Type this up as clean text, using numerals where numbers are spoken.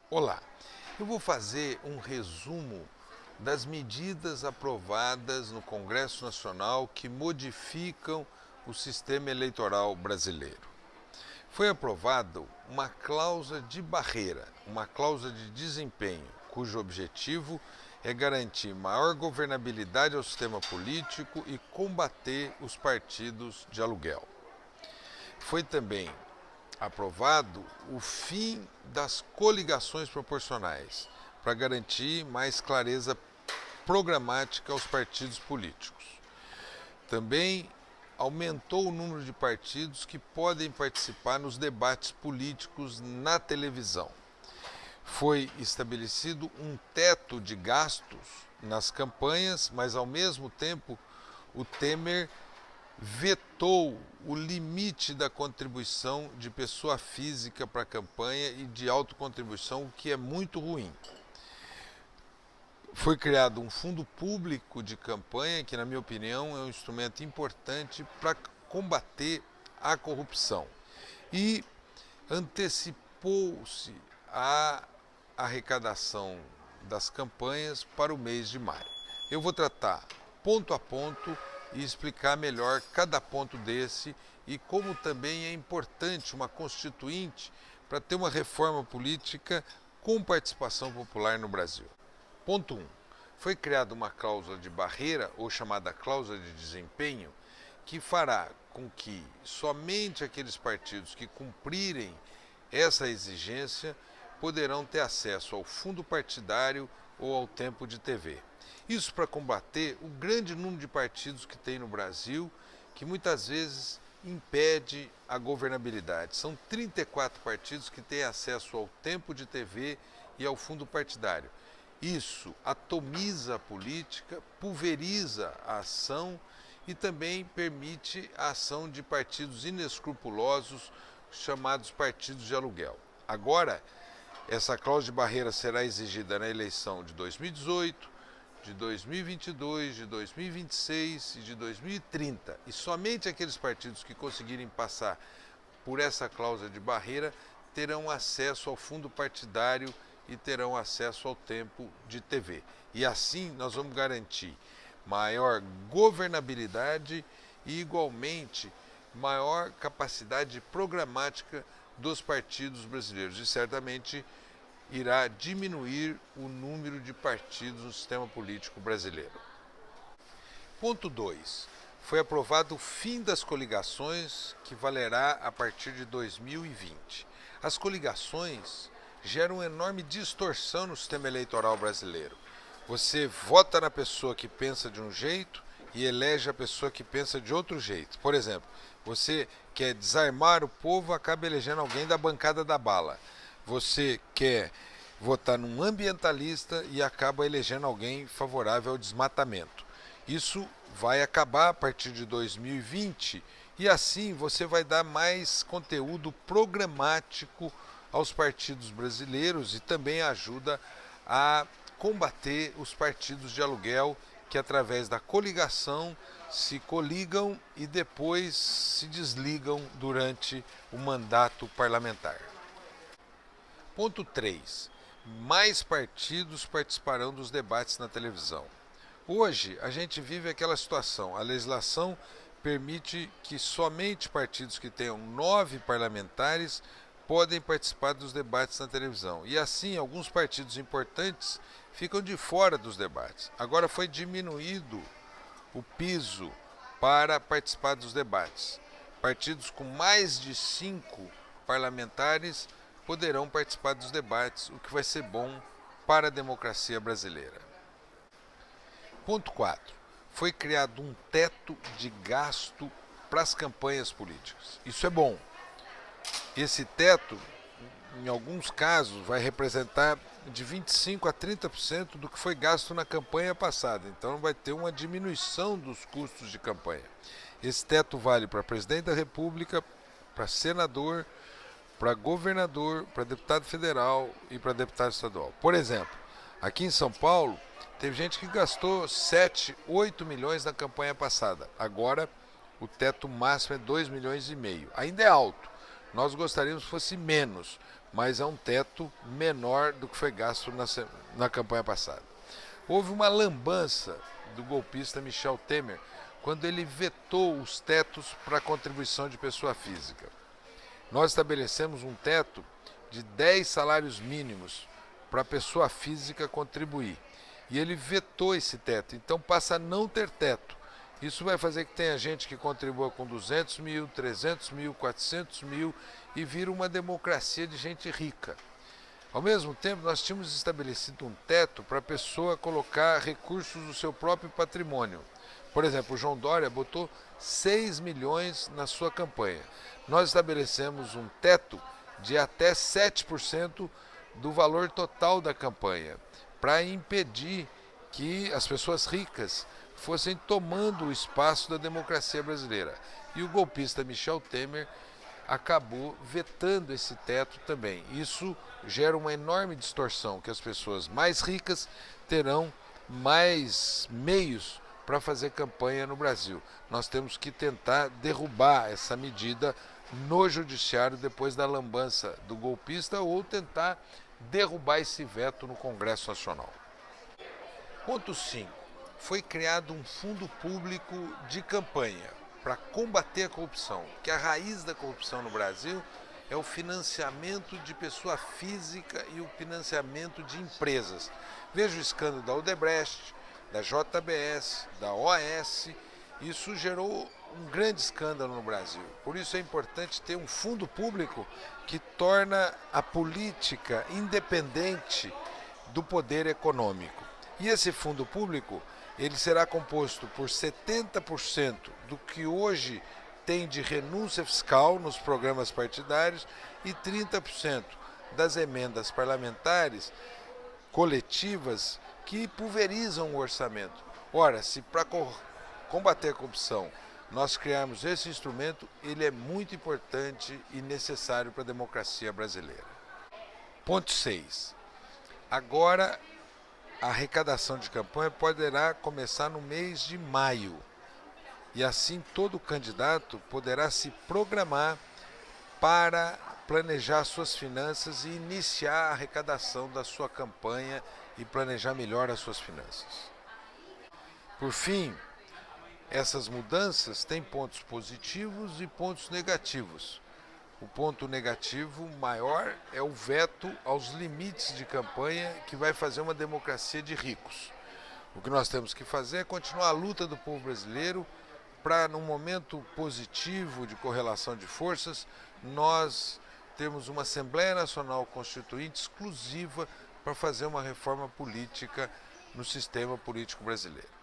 Olá, eu vou fazer um resumo das medidas aprovadas no Congresso Nacional que modificam o sistema eleitoral brasileiro. Foi aprovado uma cláusula de barreira, uma cláusula de desempenho, cujo objetivo é garantir maior governabilidade ao sistema político e combater os partidos de aluguel. Foi também aprovado o fim das coligações proporcionais, para garantir mais clareza programática aos partidos políticos. Também aumentou o número de partidos que podem participar nos debates políticos na televisão. Foi estabelecido um teto de gastos nas campanhas, mas ao mesmo tempo o Temer vetou o limite da contribuição de pessoa física para a campanha e de autocontribuição, o que é muito ruim. Foi criado um fundo público de campanha, que, na minha opinião, é um instrumento importante para combater a corrupção. E antecipou-se a arrecadação das campanhas para o mês de maio. Eu vou tratar ponto a ponto e explicar melhor cada ponto desse e como também é importante uma constituinte para ter uma reforma política com participação popular no Brasil. Ponto 1. Foi criada uma cláusula de barreira, ou chamada cláusula de desempenho, que fará com que somente aqueles partidos que cumprirem essa exigência poderão ter acesso ao fundo partidário ou ao tempo de TV. Isso para combater o grande número de partidos que tem no Brasil, que muitas vezes impede a governabilidade. São 34 partidos que têm acesso ao tempo de TV e ao fundo partidário. Isso atomiza a política, pulveriza a ação e também permite a ação de partidos inescrupulosos, chamados partidos de aluguel. Agora, essa cláusula de barreira será exigida na eleição de 2018, de 2022, de 2026 e de 2030. E somente aqueles partidos que conseguirem passar por essa cláusula de barreira terão acesso ao fundo partidário e terão acesso ao tempo de TV. E assim nós vamos garantir maior governabilidade e, igualmente, maior capacidade programática dos partidos brasileiros. E certamente irá diminuir o número de partidos no sistema político brasileiro. Ponto 2. Foi aprovado o fim das coligações, que valerá a partir de 2020. As coligações geram uma enorme distorção no sistema eleitoral brasileiro. Você vota na pessoa que pensa de um jeito e elege a pessoa que pensa de outro jeito. Por exemplo, você quer desarmar o povo, acaba elegendo alguém da bancada da bala. Você quer votar num ambientalista e acaba elegendo alguém favorável ao desmatamento. Isso vai acabar a partir de 2020 e assim você vai dar mais conteúdo programático aos partidos brasileiros e também ajuda a combater os partidos de aluguel que, através da coligação, se coligam e depois se desligam durante o mandato parlamentar. Ponto 3. Mais partidos participarão dos debates na televisão. Hoje, a gente vive aquela situação. A legislação permite que somente partidos que tenham 9 parlamentares podem participar dos debates na televisão. E assim, alguns partidos importantes ficam de fora dos debates. Agora foi diminuído o piso para participar dos debates. Partidos com mais de 5 parlamentares poderão participar dos debates, o que vai ser bom para a democracia brasileira. Ponto 4. Foi criado um teto de gasto para as campanhas políticas. Isso é bom. Esse teto, em alguns casos, vai representar de 25% a 30% do que foi gasto na campanha passada. Então vai ter uma diminuição dos custos de campanha. Esse teto vale para presidente da República, para senador, para governador, para deputado federal e para deputado estadual. Por exemplo, aqui em São Paulo, teve gente que gastou 7, 8 milhões na campanha passada. Agora, o teto máximo é 2,5 milhões. Ainda é alto. Nós gostaríamos que fosse menos, mas é um teto menor do que foi gasto na campanha passada. Houve uma lambança do golpista Michel Temer quando ele vetou os tetos para a contribuição de pessoa física. Nós estabelecemos um teto de 10 salários mínimos para a pessoa física contribuir. E ele vetou esse teto, então passa a não ter teto. Isso vai fazer que tenha gente que contribua com 200 mil, 300 mil, 400 mil e vira uma democracia de gente rica. Ao mesmo tempo, nós tínhamos estabelecido um teto para a pessoa colocar recursos do seu próprio patrimônio. Por exemplo, o João Dória botou 6 milhões na sua campanha. Nós estabelecemos um teto de até 7% do valor total da campanha, para impedir que as pessoas ricas fossem tomando o espaço da democracia brasileira. E o golpista Michel Temer acabou vetando esse teto também. Isso gera uma enorme distorção, que as pessoas mais ricas terão mais meios para fazer campanha no Brasil. Nós temos que tentar derrubar essa medida no judiciário depois da lambança do golpista ou tentar derrubar esse veto no Congresso Nacional. Ponto 5. Foi criado um fundo público de campanha para combater a corrupção, que a raiz da corrupção no Brasil é o financiamento de pessoa física e o financiamento de empresas. Veja o escândalo da Odebrecht, da JBS, da OAS. Isso gerou um grande escândalo no Brasil. Por isso é importante ter um fundo público que torna a política independente do poder econômico. E esse fundo público, ele será composto por 70% do que hoje tem de renúncia fiscal nos programas partidários e 30% das emendas parlamentares coletivas que pulverizam o orçamento. Ora, se para combater a corrupção nós criarmos esse instrumento, ele é muito importante e necessário para a democracia brasileira. Ponto 6. Agora, a arrecadação de campanha poderá começar no mês de maio. E assim todo candidato poderá se programar para planejar suas finanças e iniciar a arrecadação da sua campanha e planejar melhor as suas finanças. Por fim, essas mudanças têm pontos positivos e pontos negativos. O ponto negativo maior é o veto aos limites de campanha, que vai fazer uma democracia de ricos. O que nós temos que fazer é continuar a luta do povo brasileiro para, num momento positivo de correlação de forças, nós temos uma Assembleia Nacional Constituinte exclusiva para fazer uma reforma política no sistema político brasileiro.